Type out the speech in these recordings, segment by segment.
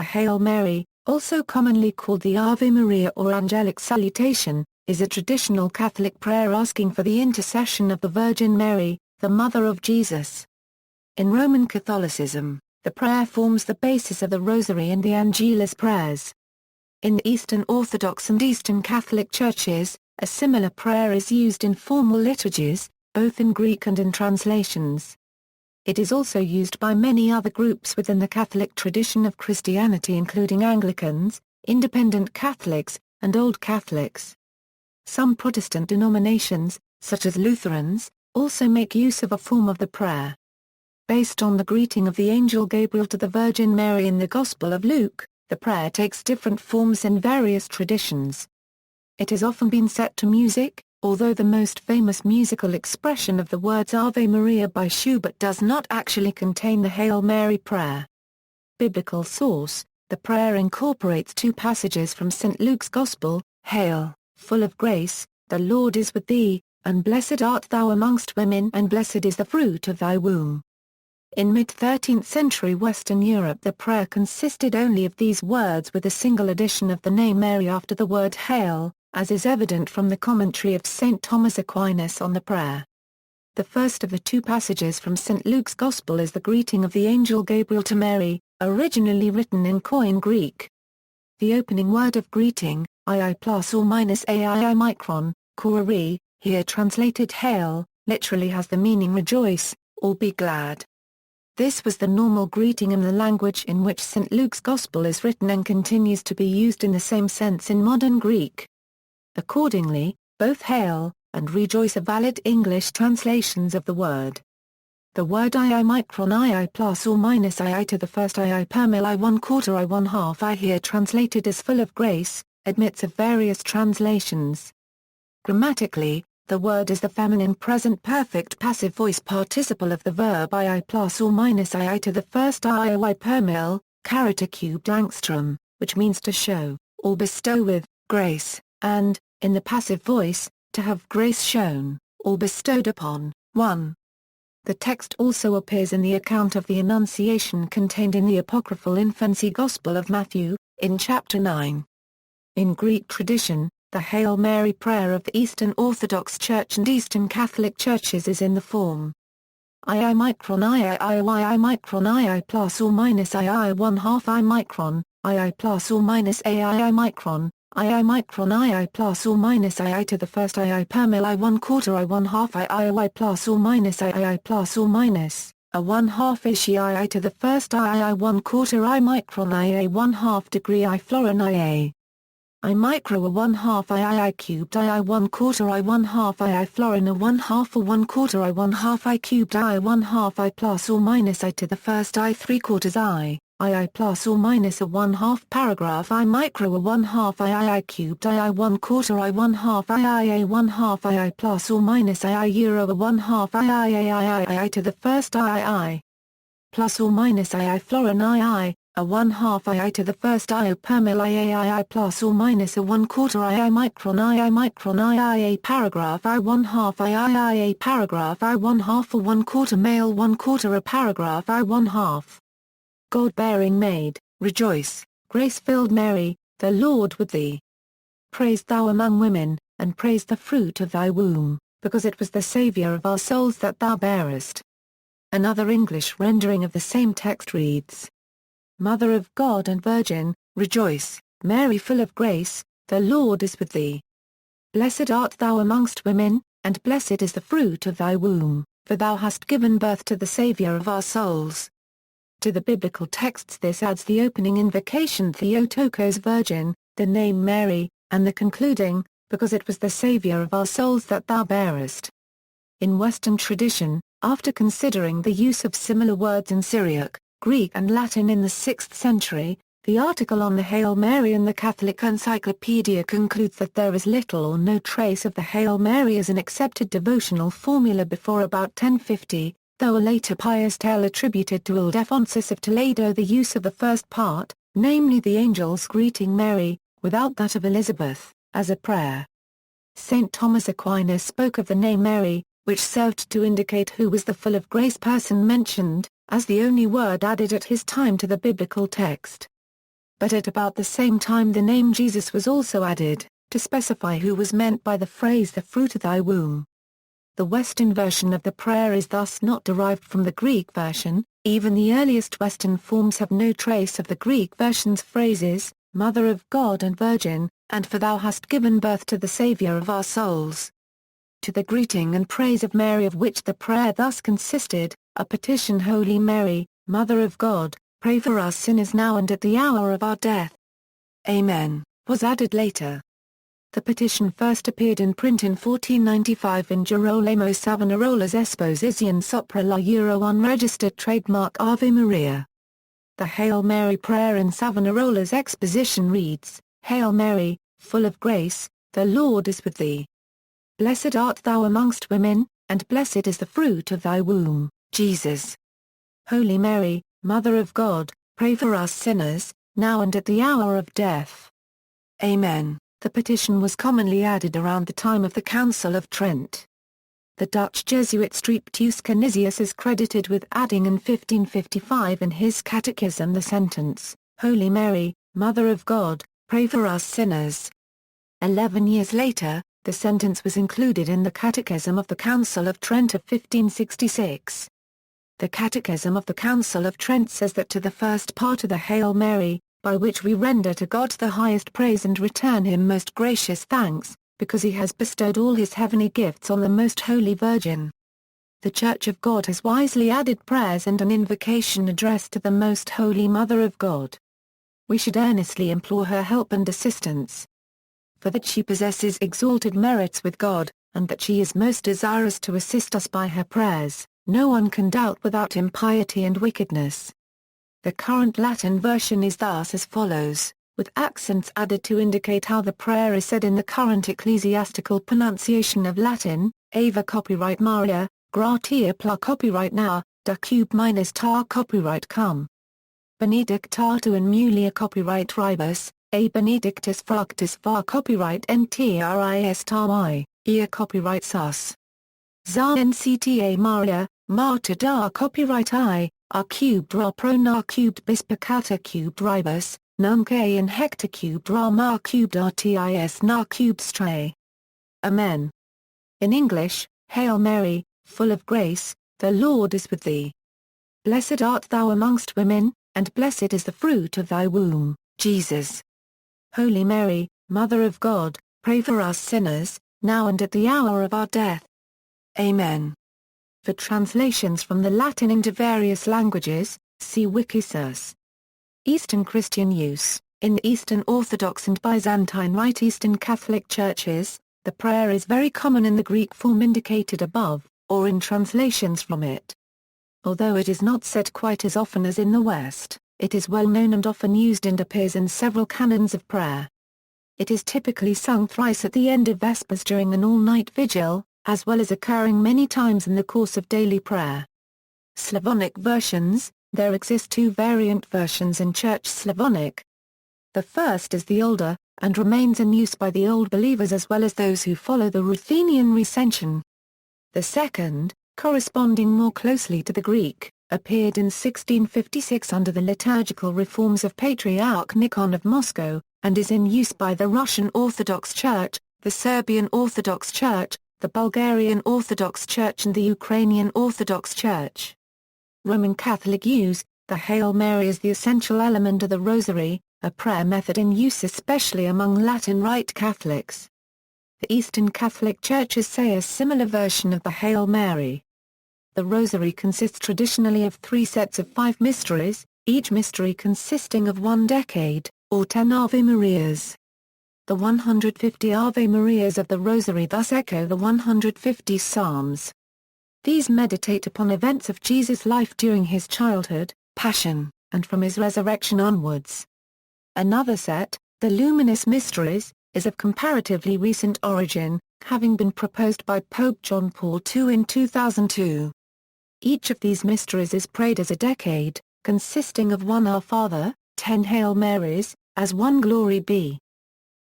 The Hail Mary, also commonly called the Ave Maria or Angelic Salutation, is a traditional Catholic prayer asking for the intercession of the Virgin Mary, the Mother of Jesus. In Roman Catholicism, the prayer forms the basis of the Rosary and the Angelus prayers. In the Eastern Orthodox and Eastern Catholic churches, a similar prayer is used in formal liturgies, both in Greek and in translations. It is also used by many other groups within the Catholic tradition of Christianity, including Anglicans, Independent Catholics, and Old Catholics. Some Protestant denominations, such as Lutherans, also make use of a form of the prayer. Based on the greeting of the angel Gabriel to the Virgin Mary in the Gospel of Luke, the prayer takes different forms in various traditions. It has often been set to music, although the most famous musical expression of the words Ave Maria by Schubert does not actually contain the Hail Mary prayer. Biblical source: the prayer incorporates two passages from St. Luke's Gospel, "Hail, full of grace, the Lord is with thee, and blessed art thou amongst women and blessed is the fruit of thy womb." In mid-13th century Western Europe the prayer consisted only of these words with a single addition of the name Mary after the word Hail, as is evident from the commentary of St. Thomas Aquinas on the prayer. The first of the two passages from St. Luke's Gospel is the greeting of the angel Gabriel to Mary, originally written in Koine Greek. The opening word of greeting, II plus or minus AII micron, Korari, here translated Hail, literally has the meaning rejoice, or be glad. This was the normal greeting in the language in which St. Luke's Gospel is written and continues to be used in the same sense in modern Greek. Accordingly, both Hail and Rejoice are valid English translations of the word. The word II micron II plus or minus II to the first II per mil I 1/4 I 1/2 I here translated as full of grace, admits of various translations. Grammatically, the word is the feminine present perfect passive voice participle of the verb II plus or minus II to the first II per mil, character cubed angstrom, which means to show, or bestow with, grace, and, in the passive voice, to have grace shown, or bestowed upon, one. The text also appears in the account of the Annunciation contained in the apocryphal Infancy Gospel of Matthew, in chapter 9. In Greek tradition, the Hail Mary prayer of the Eastern Orthodox Church and Eastern Catholic churches is in the form II micron II micron II plus or minus II 1/2 I micron, II plus or minus AII micron, II micron II plus or minus II to the first II per mil I 1/4 I 1/2 II plus or minus II plus or minus, a 1/2 ish II to the first II 1/4 I micron IA 1/2 degree I florin IA. I micro a 1/2 II cubed II 1/4 I 1/2 II florin a 1/2 a 1/4 I 1/2 I cubed I 1/2 I plus or minus I to the first I 3/4 II plus or minus a 1/2 paragraph I micro a 1/2 II cubed II 1/4 I 1/2 II 1/2 II plus or minus II euro a 1/2 II to the first II plus or minus II florin II, a 1/2 II to the first I per mil II plus or minus a 1/4 II micron IA paragraph I 1/2 II paragraph I 1/2 a 1/4 male 1/4 a paragraph I 1/2. God-bearing maid, rejoice, grace-filled Mary, the Lord with thee. Praised thou among women, and praised the fruit of thy womb, because it was the Saviour of our souls that thou bearest. Another English rendering of the same text reads, Mother of God and Virgin, rejoice, Mary full of grace, the Lord is with thee. Blessed art thou amongst women, and blessed is the fruit of thy womb, for thou hast given birth to the Saviour of our souls. To the biblical texts this adds the opening invocation Theotokos Virgin, the name Mary, and the concluding, because it was the Saviour of our souls that thou bearest. In Western tradition, after considering the use of similar words in Syriac, Greek and Latin in the 6th century, the article on the Hail Mary in the Catholic Encyclopedia concludes that there is little or no trace of the Hail Mary as an accepted devotional formula before about 1050, though a later pious tale attributed to Ildefonsus of Toledo the use of the first part, namely the angel's greeting Mary, without that of Elizabeth, as a prayer. St. Thomas Aquinas spoke of the name Mary, which served to indicate who was the full of grace person mentioned, as the only word added at his time to the biblical text. but at about the same time the name Jesus was also added, to specify who was meant by the phrase "the fruit of thy womb." The Western version of the prayer is thus not derived from the Greek version. Even the earliest Western forms have no trace of the Greek version's phrases, Mother of God and Virgin, and for thou hast given birth to the Saviour of our souls. To the greeting and praise of Mary, of which the prayer thus consisted, a petition, Holy Mary, Mother of God, pray for us sinners now and at the hour of our death. Amen, was added later. The petition first appeared in print in 1495 in Girolamo Savonarola's Esposition sopra la Euro unregistered trademark Ave Maria. The Hail Mary prayer in Savonarola's exposition reads, Hail Mary, full of grace, the Lord is with thee. Blessed art thou amongst women, and blessed is the fruit of thy womb, Jesus. Holy Mary, Mother of God, pray for us sinners, now and at the hour of death. Amen. The petition was commonly added around the time of the Council of Trent. The Dutch Jesuit Streptius Canisius is credited with adding in 1555 in his catechism the sentence, Holy Mary, Mother of God, pray for us sinners. 11 years later, the sentence was included in the Catechism of the Council of Trent of 1566. The Catechism of the Council of Trent says that to the first part of the Hail Mary, by which we render to God the highest praise and return him most gracious thanks, because he has bestowed all his heavenly gifts on the most holy Virgin. The Church of God has wisely added prayers and an invocation addressed to the most holy Mother of God. We should earnestly implore her help and assistance. For that she possesses exalted merits with God, and that she is most desirous to assist us by her prayers, no one can doubt without impiety and wickedness. The current Latin version is thus as follows, with accents added to indicate how the prayer is said in the current ecclesiastical pronunciation of Latin, Ave copyright Maria, gratia pla copyright now, da cube minus tar copyright cum. Benedictato in mulia copyright ribus, a benedictus fructus var copyright ntris tar ea copyright sus. Za ncta Maria, marta da copyright I. R cubed ra pro na cubed bis peccata cubed ribus, nunc a in hecta cubed ra ma cubed rtis na cubed stray. Amen. In English, Hail Mary, full of grace, the Lord is with thee. Blessed art thou amongst women, and blessed is the fruit of thy womb, Jesus. Holy Mary, Mother of God, pray for us sinners, now and at the hour of our death. Amen. For translations from the Latin into various languages, see Wikisource. Eastern Christian use. In the Eastern Orthodox and Byzantine Rite Eastern Catholic churches, the prayer is very common in the Greek form indicated above, or in translations from it. Although it is not said quite as often as in the West, it is well known and often used and appears in several canons of prayer. It is typically sung thrice at the end of Vespers during an all-night vigil, as well as occurring many times in the course of daily prayer. Slavonic versions. There exist two variant versions in Church Slavonic. The first is the older, and remains in use by the Old Believers as well as those who follow the Ruthenian Recension. The second, corresponding more closely to the Greek, appeared in 1656 under the liturgical reforms of Patriarch Nikon of Moscow, and is in use by the Russian Orthodox Church, the Serbian Orthodox Church, the Bulgarian Orthodox Church and the Ukrainian Orthodox Church. Roman Catholic use. The Hail Mary is the essential element of the Rosary, a prayer method in use especially among Latin Rite Catholics. The Eastern Catholic Churches say a similar version of the Hail Mary. The Rosary consists traditionally of 3 sets of 5 mysteries, each mystery consisting of 1 decade, or 10 Ave Marias. The 150 Ave Marias of the Rosary thus echo the 150 Psalms. These meditate upon events of Jesus' life during his childhood, passion, and from his resurrection onwards. Another set, the Luminous Mysteries, is of comparatively recent origin, having been proposed by Pope John Paul II in 2002. Each of these mysteries is prayed as a decade, consisting of 1 Our Father, 10 Hail Marys, as 1 Glory Be.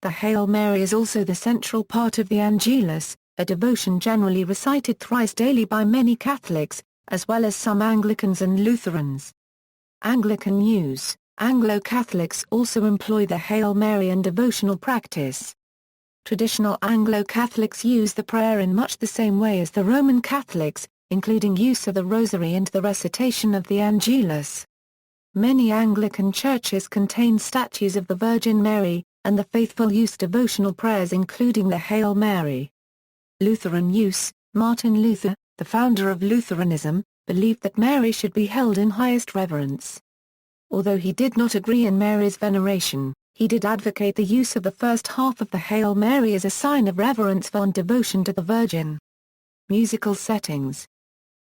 The Hail Mary is also the central part of the Angelus, a devotion generally recited thrice daily by many Catholics, as well as some Anglicans and Lutherans. Anglican use. Anglo-Catholics also employ the Hail Mary in devotional practice. Traditional Anglo-Catholics use the prayer in much the same way as the Roman Catholics, including use of the Rosary and the recitation of the Angelus. Many Anglican churches contain statues of the Virgin Mary, and the faithful use devotional prayers including the Hail Mary. Lutheran use. Martin Luther, the founder of Lutheranism, believed that Mary should be held in highest reverence. Although he did not agree in Mary's veneration, he did advocate the use of the first half of the Hail Mary as a sign of reverence for and devotion to the Virgin. Musical settings.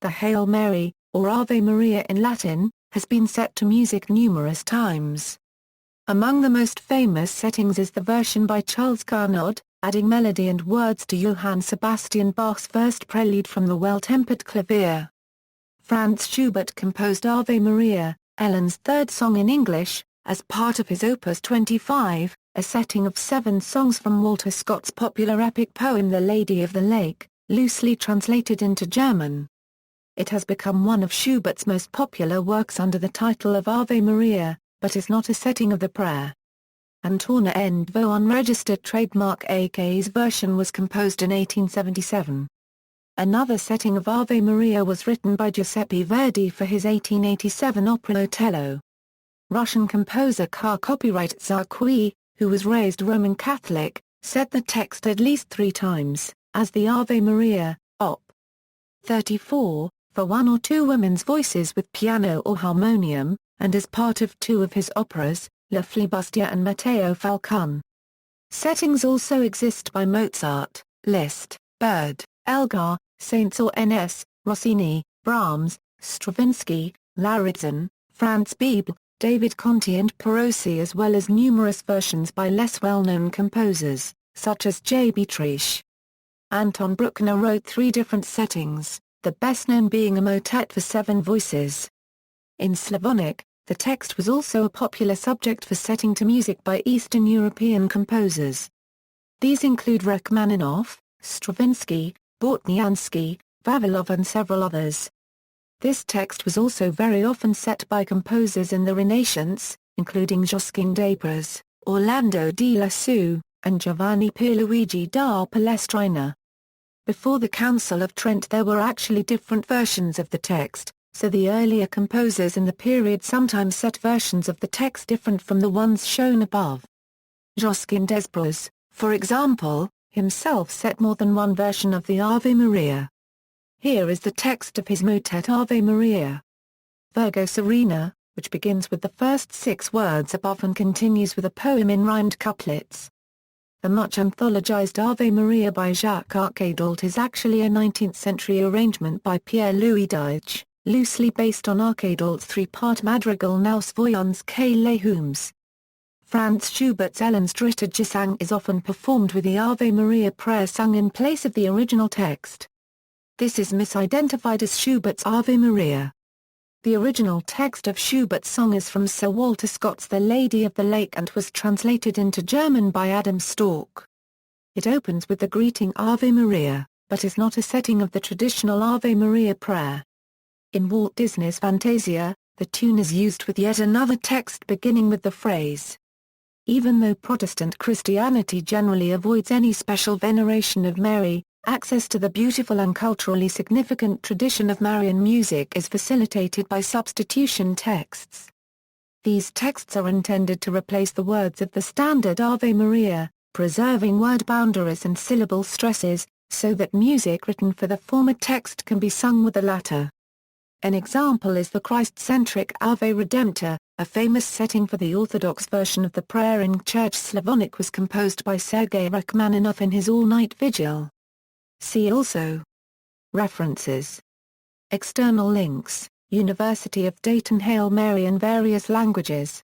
The Hail Mary, or Ave Maria in Latin, has been set to music numerous times. Among the most famous settings is the version by Charles Gounod, adding melody and words to Johann Sebastian Bach's first prelude from the Well-Tempered Clavier. Franz Schubert composed Ave Maria, Ellen's third song in English, as part of his Opus 25, a setting of 7 songs from Walter Scott's popular epic poem The Lady of the Lake, loosely translated into German. It has become one of Schubert's most popular works under the title of Ave Maria, but is not a setting of the prayer. Antorna Endvo unregistered trademark AK's version was composed in 1877. Another setting of Ave Maria was written by Giuseppe Verdi for his 1887 opera Otello. Russian composer Kar copyright Zarqui, who was raised Roman Catholic, set the text at least 3 times, as the Ave Maria, Op. 34, for 1 or 2 women's voices with piano or harmonium, and as part of 2 of his operas, La Flibustier and Matteo Falcone. Settings also exist by Mozart, Liszt, Bird, Elgar, Saint-Saëns, Rossini, Brahms, Stravinsky, Lauritsen, Franz Biebl, David Conti and Perosi, as well as numerous versions by less well-known composers, such as J. Beatrice. Anton Bruckner wrote 3 different settings, the best known being a motet for 7 voices. In Slavonic, the text was also a popular subject for setting to music by Eastern European composers. These include Rachmaninoff, Stravinsky, Bortniansky, Vavilov and several others. This text was also very often set by composers in the Renaissance, including Josquin des Prez, Orlando di Lasso, and Giovanni Pierluigi da Palestrina. Before the Council of Trent there were actually different versions of the text, so the earlier composers in the period sometimes set versions of the text different from the ones shown above. Josquin des Prez, for example, himself set more than one version of the Ave Maria. Here is the text of his motet Ave Maria. Virgo Serena, which begins with the first 6 words above and continues with a poem in rhymed couplets. The much anthologized Ave Maria by Jacques Arcadalt is actually a 19th-century arrangement by Pierre-Louis Deitch, loosely based on Arcadalt's 3-part madrigal Nous voyons que les hommes. Franz Schubert's Ellen's dritte Gesang is often performed with the Ave Maria prayer sung in place of the original text. This is misidentified as Schubert's Ave Maria. The original text of Schubert's song is from Sir Walter Scott's The Lady of the Lake and was translated into German by Adam Storck. It opens with the greeting Ave Maria, but is not a setting of the traditional Ave Maria prayer. In Walt Disney's Fantasia, the tune is used with yet another text beginning with the phrase. Even though Protestant Christianity generally avoids any special veneration of Mary, access to the beautiful and culturally significant tradition of Marian music is facilitated by substitution texts. These texts are intended to replace the words of the standard Ave Maria, preserving word boundaries and syllable stresses, so that music written for the former text can be sung with the latter. An example is the Christ-centric Ave Redemptor, a famous setting for the Orthodox version of the prayer in Church Slavonic was composed by Sergei Rachmaninoff in his all-night vigil. See also. References. External links, University of Dayton Hail Mary in various languages.